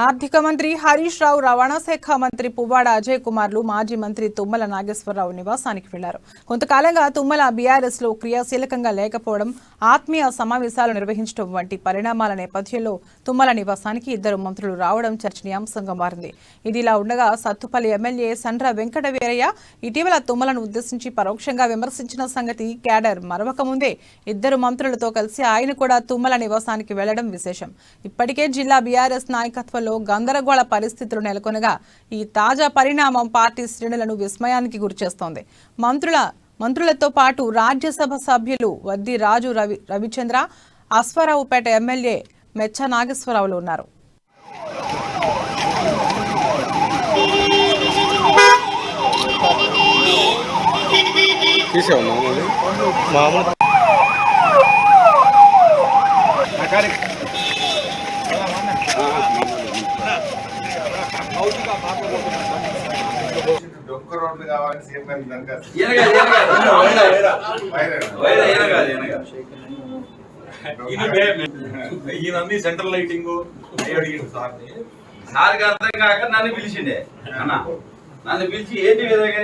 ఆర్థిక మంత్రి హరీష్ రావు, రవాణా శాఖ మంత్రి పువ్వాడ అజయ్ కుమార్లు మాజీ మంత్రి తుమ్మల నాగేశ్వరరావు నివాసానికి వెళ్లారు. కొంతకాలంగా తుమ్మల బీఆర్ఎస్ లో క్రియాశీలకంగా లేకపోవడం, ఆత్మీయ సమావేశాలు నిర్వహించడం వంటి పరిణామాల నేపథ్యంలో తుమ్మల నివాసానికి ఇద్దరు మంత్రులు రావడం చర్చనీయాంశంగా మారింది. ఇదిలా ఉండగా సత్తుపల్లి ఎమ్మెల్యే సండ్ర వెంకట వీరయ్య ఇటీవల తుమ్మలను ఉద్దేశించి పరోక్షంగా విమర్శించిన సంగతి క్యాడర్ మరవకముందే ఇద్దరు మంత్రులతో కలిసి ఆయన కూడా తుమ్మల నివాసానికి వెళ్లడం విశేషం. ఇప్పటికే జిల్లా బీఆర్ఎస్ నాయకత్వం గందరగోళ పరిస్థితులు నెలకొనగా ఈ తాజా పరిణామం పార్టీ శ్రేణులను విస్మయానికి గురిచేస్తోంది. మంత్రులతో పాటు రాజ్యసభ సభ్యులు వద్ది రాజు రవిచంద్ర, అశ్వారావుపేట ఎమ్మెల్యే మెచ్చ నాగేశ్వరరావులు ఉన్నారు. ఈయన సెంట్రల్ లైటింగ్ అడిగింది సార్కి అర్థం కాక నన్ను పిలిచిండే అన్న, నన్ను పిలిచి ఏంటి విధంగా